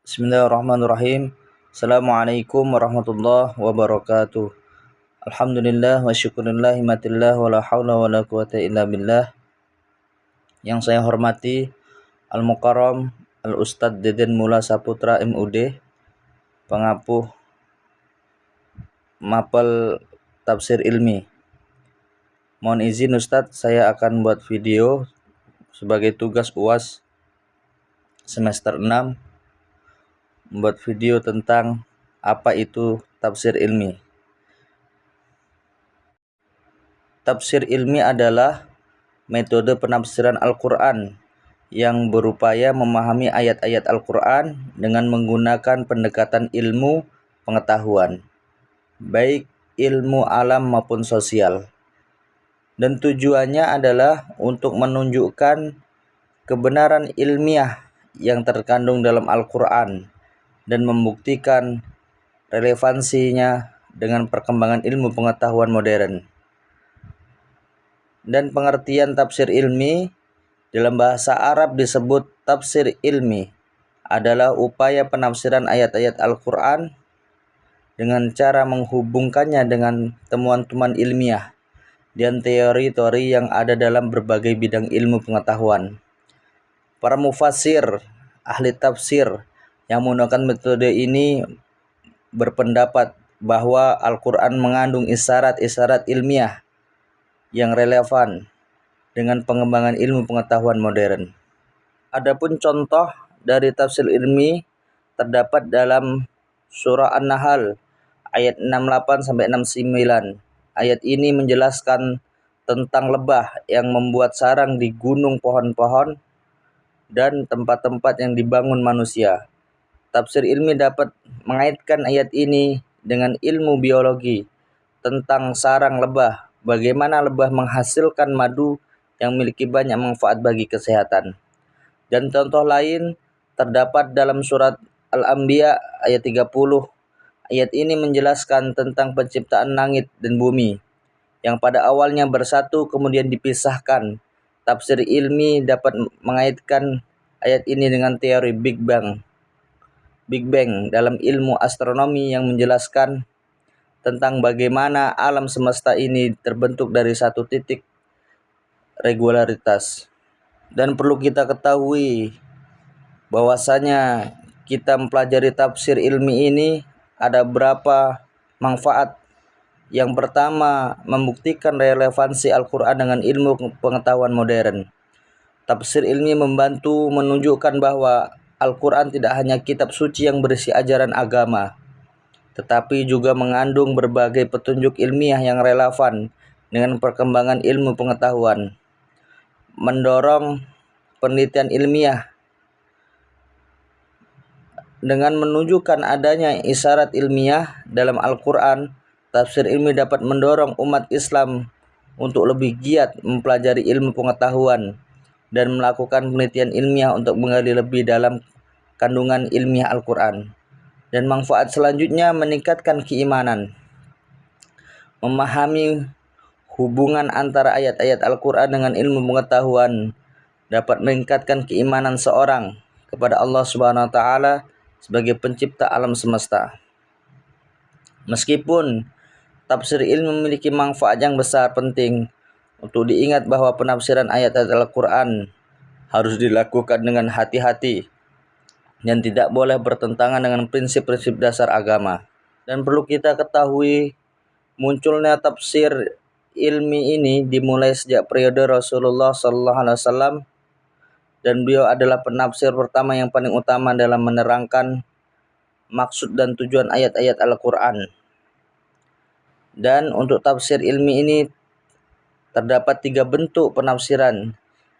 Bismillahirrahmanirrahim. Assalamualaikum warahmatullahi wabarakatuh. Alhamdulillah wa syukurillah himatillah wa la hawla wa la quwata illa billah. Yang saya hormati Al-Mukarram Al-Ustadz Deden Mula Saputra MUD, pengapuh mapel tafsir ilmi. Mohon izin Ustadz, saya akan buat video sebagai tugas UAS semester 6, membuat video tentang apa itu tafsir ilmi. Tafsir ilmi adalah metode penafsiran Al-Quran yang berupaya memahami ayat-ayat Al-Quran dengan menggunakan pendekatan ilmu pengetahuan, baik ilmu alam maupun sosial. Dan tujuannya adalah untuk menunjukkan kebenaran ilmiah yang terkandung dalam Al-Quran dan membuktikan relevansinya dengan perkembangan ilmu pengetahuan modern. Dan pengertian tafsir ilmi dalam bahasa Arab disebut tafsir ilmi adalah upaya penafsiran ayat-ayat Al-Quran dengan cara menghubungkannya dengan temuan-temuan ilmiah dan teori-teori yang ada dalam berbagai bidang ilmu pengetahuan. Para mufassir, ahli tafsir yang menggunakan metode ini berpendapat bahwa Al-Quran mengandung isyarat-isyarat ilmiah yang relevan dengan pengembangan ilmu pengetahuan modern. Adapun contoh dari tafsir ilmi terdapat dalam surah An-Nahl ayat 68 sampai 69. Ayat ini menjelaskan tentang lebah yang membuat sarang di gunung, pohon-pohon, dan tempat-tempat yang dibangun manusia. Tafsir ilmi dapat mengaitkan ayat ini dengan ilmu biologi tentang sarang lebah, bagaimana lebah menghasilkan madu yang memiliki banyak manfaat bagi kesehatan. Dan contoh lain terdapat dalam surat Al-Anbiya ayat 30. Ayat ini menjelaskan tentang penciptaan langit dan bumi yang pada awalnya bersatu kemudian dipisahkan. Tafsir ilmi dapat mengaitkan ayat ini dengan teori Big Bang dalam ilmu astronomi yang menjelaskan tentang bagaimana alam semesta ini terbentuk dari satu titik regularitas. Dan perlu kita ketahui bahwasanya kita mempelajari tafsir ilmi ini ada berapa manfaat. Yang pertama, membuktikan relevansi Al-Quran dengan ilmu pengetahuan modern. Tafsir ilmi membantu menunjukkan bahwa Al-Quran tidak hanya kitab suci yang berisi ajaran agama, tetapi juga mengandung berbagai petunjuk ilmiah yang relevan dengan perkembangan ilmu pengetahuan. Mendorong penelitian ilmiah dengan menunjukkan adanya isyarat ilmiah dalam Al-Quran. Tafsir ilmi dapat mendorong umat Islam untuk lebih giat mempelajari ilmu pengetahuan dan melakukan penelitian ilmiah untuk menggali lebih dalam kandungan ilmiah Al-Quran. Dan manfaat selanjutnya meningkatkan keimanan. Memahami hubungan antara ayat-ayat Al-Quran dengan ilmu pengetahuan dapat meningkatkan keimanan seorang kepada Allah Subhanahu wa Ta'ala sebagai pencipta alam semesta. Meskipun tafsir ilmu memiliki manfaat yang besar, penting untuk diingat bahwa penafsiran ayat-ayat Al-Quran harus dilakukan dengan hati-hati dan tidak boleh bertentangan dengan prinsip-prinsip dasar agama. Dan perlu kita ketahui, munculnya tafsir ilmi ini dimulai sejak periode Rasulullah SAW, dan beliau adalah penafsir pertama yang paling utama dalam menerangkan maksud dan tujuan ayat-ayat Al-Quran. Dan untuk tafsir ilmi ini terdapat 3 bentuk penafsiran,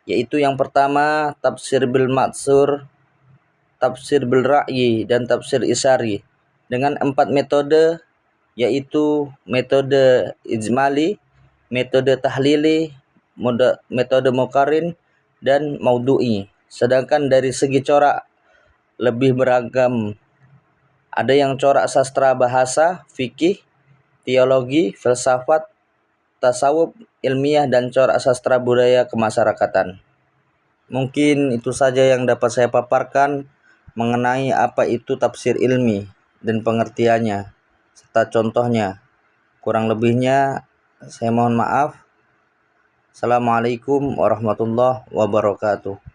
yaitu yang pertama tafsir bil maksur, tafsir bil ra'yi, dan tafsir isari, dengan 4 metode, yaitu metode ijmali, metode tahlili, metode muqarrin, dan maudu'i. Sedangkan dari segi corak lebih beragam. Ada yang corak sastra bahasa, fikih, teologi, filsafat, tasawuf, ilmiah, dan corak sastra budaya kemasyarakatan. Mungkin itu saja yang dapat saya paparkan. mengenai apa itu tafsir ilmi dan pengertiannya serta contohnya. Kurang lebihnya saya mohon maaf. Assalamualaikum warahmatullahi wabarakatuh.